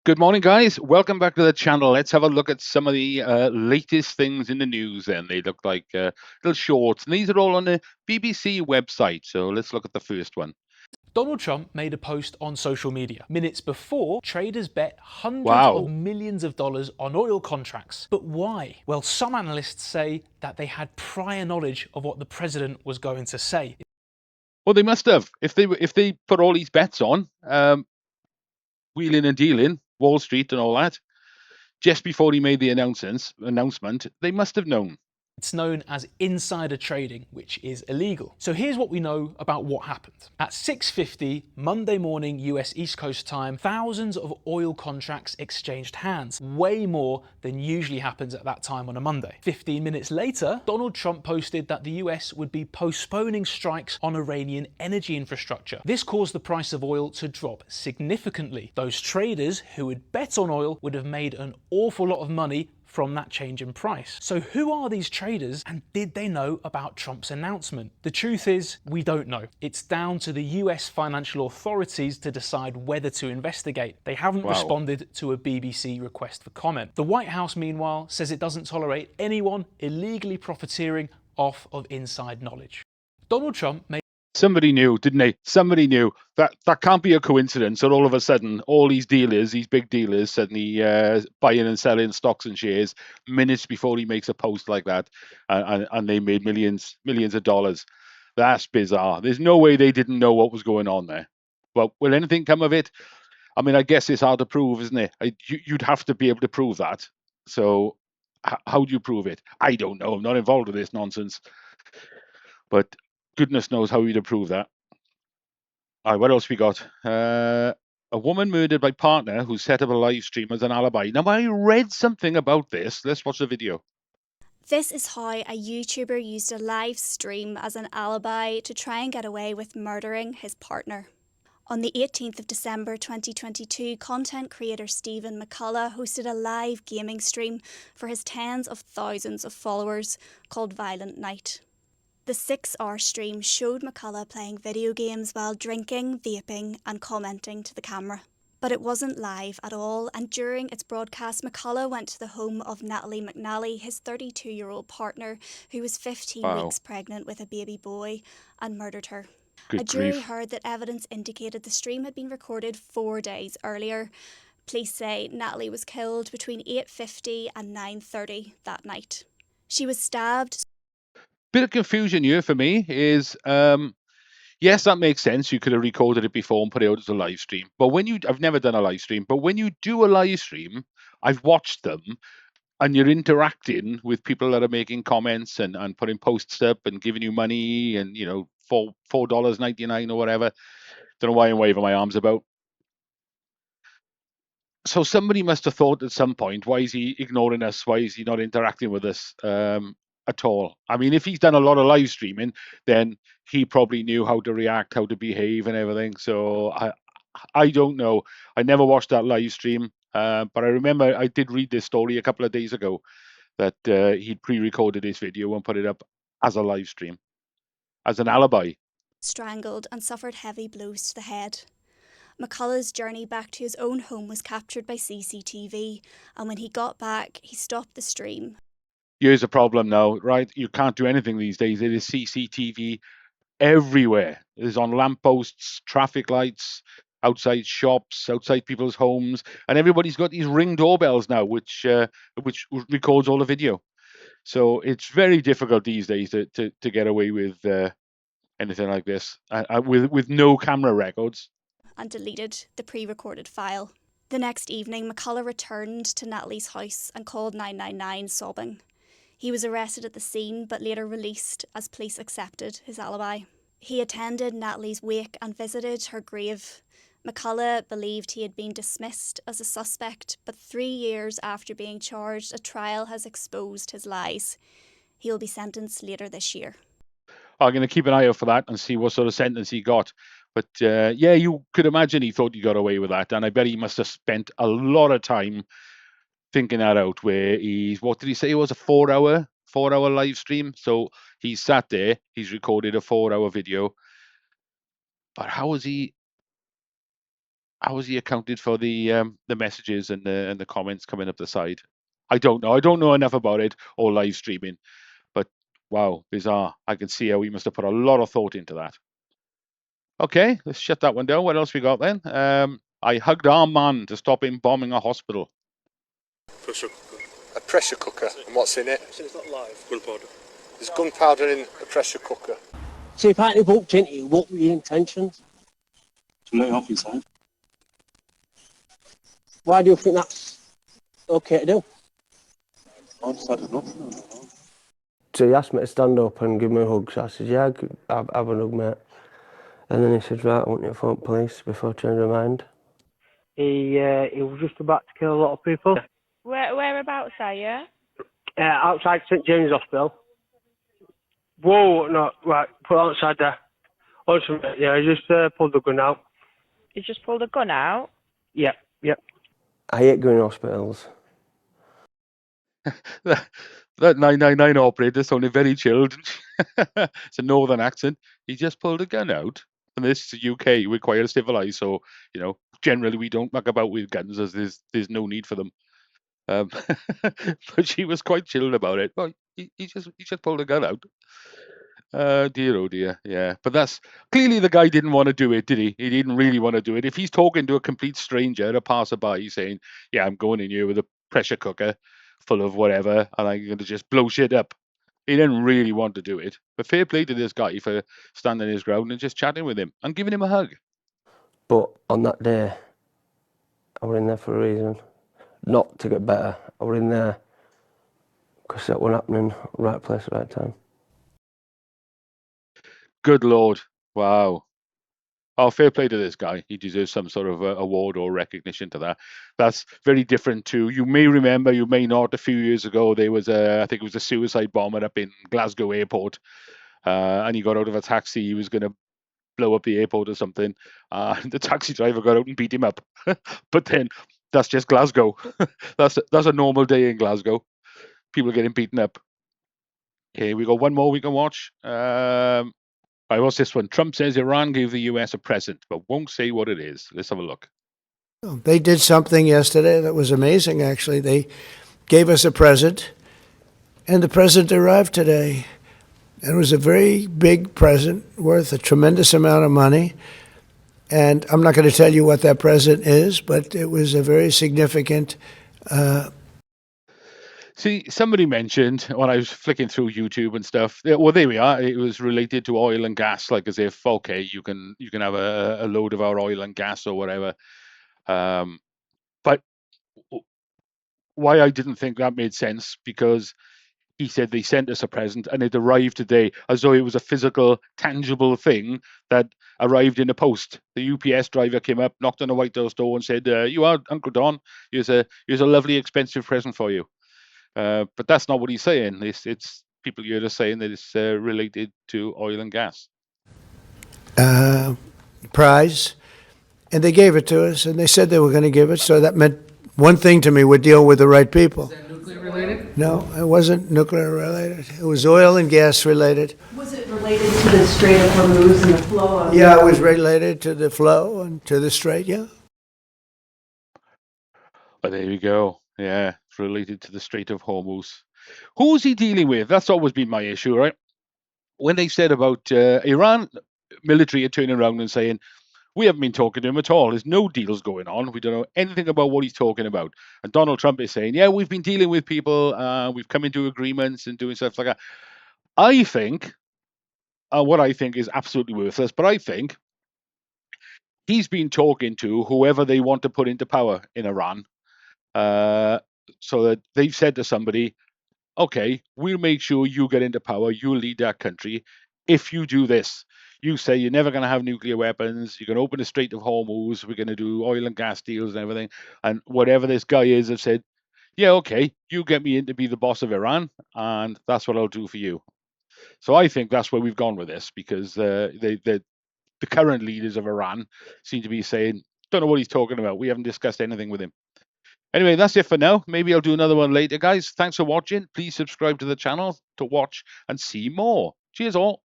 Good morning, guys. Welcome back to the channel. Let's have a look at some of the latest things in the news. And they look like little shorts, and these are all on the BBC website. So let's look at the first one. Donald Trump made a post on social media minutes before traders bet hundreds of Wow. millions of dollars on oil contracts. But why? Well, some analysts say that they had prior knowledge of what the president was going to say. Well, they must have. If they put all these bets on, wheeling and dealing, Wall Street and all that, just before he made the announcement, they must have known. It's known as insider trading, which is illegal. So here's what we know about what happened. At 6:50 Monday morning US East Coast time, thousands of oil contracts exchanged hands, way more than usually happens at that time on a Monday. 15 minutes later, Donald Trump posted that the US would be postponing strikes on Iranian energy infrastructure. This caused the price of oil to drop significantly. Those traders who would bet on oil would have made an awful lot of money from that change in price. So who are these traders, and did they know about Trump's announcement? The truth is, we don't know. It's down to the US financial authorities to decide whether to investigate. They haven't responded to a BBC request for comment. The White House, meanwhile, says it doesn't tolerate anyone illegally profiteering off of inside knowledge. Donald Trump made Somebody knew, didn't they? Somebody knew that can't be a coincidence. That all of a sudden, all these dealers, these big dealers, suddenly buying and selling stocks and shares minutes before he makes a post like that, and they made millions of dollars. That's bizarre. There's no way they didn't know what was going on there. But will anything come of it? I mean, I guess it's hard to prove, isn't it? You'd have to be able to prove that. So, how do you prove it? I don't know. I'm not involved with this nonsense. But goodness knows how you'd prove that. All right, what else we got? A woman murdered by partner who set up a live stream as an alibi. Now, I read something about this. Let's watch the video. This is how a YouTuber used a live stream as an alibi to try and get away with murdering his partner. On the 18th of December 2022, content creator Stephen McCullough hosted a live gaming stream for his tens of thousands of followers called Violent Night. The 6-hour stream showed McCullough playing video games while drinking, vaping and commenting to the camera. But it wasn't live at all, and during its broadcast, McCullough went to the home of Natalie McNally, his 32-year-old partner, who was 15 weeks pregnant with a baby boy, and murdered her. Good A jury grief. heard that evidence indicated the stream had been recorded 4 days earlier. Police say Natalie was killed between 8:50 and 9:30 that night. She was stabbed. Bit of confusion here for me is, yes, that makes sense. You could have recorded it before and put it out as a live stream. But I've never done a live stream, but when you do a live stream, I've watched them, and you're interacting with people that are making comments and putting posts up and giving you money and, $4.99 or whatever. Don't know why I'm waving my arms about. So somebody must have thought at some point, why is he ignoring us? Why is he not interacting with us at all? I mean, if he's done a lot of live streaming, then he probably knew how to react, how to behave and everything. So I don't know. I never watched that live stream, but I remember I did read this story a couple of days ago that he'd pre-recorded his video and put it up as a live stream, as an alibi. Strangled and suffered heavy blows to the head. McCullough's journey back to his own home was captured by CCTV, and when he got back, he stopped the stream. Here's a problem now, right? You can't do anything these days. It is CCTV everywhere. It is on lampposts, traffic lights, outside shops, outside people's homes, and everybody's got these Ring doorbells now, which records all the video. So it's very difficult these days to get away with anything like this with no camera records. And deleted the pre-recorded file. The next evening, McCullough returned to Natalie's house and called 999 sobbing. He was arrested at the scene but later released as police accepted his alibi. He attended Natalie's wake and visited her grave. McCullough believed he had been dismissed as a suspect, but 3 years after being charged, a trial has exposed his lies. He will be sentenced later this year. I'm going to keep an eye out for that and see what sort of sentence he got. But yeah, you could imagine he thought he got away with that. And I bet he must have spent a lot of time thinking that out, where what did he say? It was a 4-hour live stream. So he sat there, he's recorded a 4-hour video. But how was he how has he accounted for the messages and the comments coming up the side? I don't know. I don't know enough about it or live streaming, but wow, bizarre. I can see how he must have put a lot of thought into that. Okay, let's shut that one down. What else we got then? I hugged our man to stop him bombing a hospital. Pressure cooker. A pressure cooker, and what's in it? So it's not live. Gunpowder. There's gunpowder in a pressure cooker. So if I had walked into you, what were your intentions? To let it off inside. Why do you think that's okay to do? I decided not. So he asked me to stand up and give me a hug. So I said, yeah, have a hug, mate. And then he said, right, I want you to phone police before I change my mind. He was just about to kill a lot of people. Whereabouts are you? Outside St James Hospital. Whoa, no, right, put it outside there. Listen, yeah, I just pulled the gun out. You just pulled a gun out? Yep. I hate going to hospitals. That 999 operator sounded very chilled. It's a northern accent. He just pulled a gun out. And this is the UK. We're quite civilized, so generally we don't muck about with guns as there's no need for them. But she was quite chilled about it. Well, he just pulled a gun out. Dear, oh dear, yeah. But that's clearly the guy didn't want to do it, did he? He didn't really want to do it. If he's talking to a complete stranger, a passerby, saying, "Yeah, I'm going in here with a pressure cooker full of whatever, and I'm going to just blow shit up," he didn't really want to do it. But fair play to this guy for standing his ground and just chatting with him and giving him a hug. But on that day, I was in there for a reason. Not to get better. I was in there because that was happening, right place, right time. Good Lord. Wow. Oh, fair play to this guy. He deserves some sort of award or recognition to that. That's very different to, you may remember, you may not, a few years ago, there was I think it was a suicide bomber up in Glasgow airport. And he got out of a taxi. He was going to blow up the airport or something. The taxi driver got out and beat him up. But then that's just Glasgow. That's a normal day in Glasgow. People getting beaten up. Okay, we got one more we can watch. Right, what's this one? Trump says Iran gave the US a present, but won't say what it is. Let's have a look. They did something yesterday that was amazing, actually. They gave us a present, and the present arrived today. And it was a very big present worth a tremendous amount of money. And I'm not going to tell you what that present is, but it was a very significant. See, somebody mentioned when I was flicking through YouTube and stuff. Well, there we are. It was related to oil and gas, like as if, okay, you can have a load of our oil and gas or whatever. But why I didn't think that made sense, because he said they sent us a present and it arrived today, as though it was a physical, tangible thing that arrived in a post. The UPS driver came up, knocked on the White House door and said, "You are Uncle Don. Here's a lovely, expensive present for you." But that's not what he's saying. It's people here are saying that it's related to oil and gas. Prize, and they gave it to us, and they said they were going to give it, so that meant one thing to me: we're dealing with the right people. Is that nuclear related? No, it wasn't nuclear related. It was oil and gas related. Was it related to the Strait of Hormuz and the flow of... Yeah, it was related to the flow and to the Strait, yeah. But there you go. Yeah, it's related to the Strait of Hormuz. Who's he dealing with? That's always been my issue, right? When they said about Iran military are turning around and saying, we haven't been talking to him at all. There's no deals going on. We don't know anything about what he's talking about. And Donald Trump is saying, yeah, we've been dealing with people. We've come into agreements and doing stuff like that. I think, what I think is absolutely worthless, but I think he's been talking to whoever they want to put into power in Iran. So that they've said to somebody, okay, we'll make sure you get into power, you lead that country. If you do this, you say you're never going to have nuclear weapons, you're going to open the Strait of Hormuz, we're going to do oil and gas deals and everything. And whatever this guy is have said, yeah, okay, you get me in to be the boss of Iran, and that's what I'll do for you. So I think that's where we've gone with this, because the current leaders of Iran seem to be saying, don't know what he's talking about. We haven't discussed anything with him. Anyway, that's it for now. Maybe I'll do another one later, guys. Thanks for watching. Please subscribe to the channel to watch and see more. Cheers all.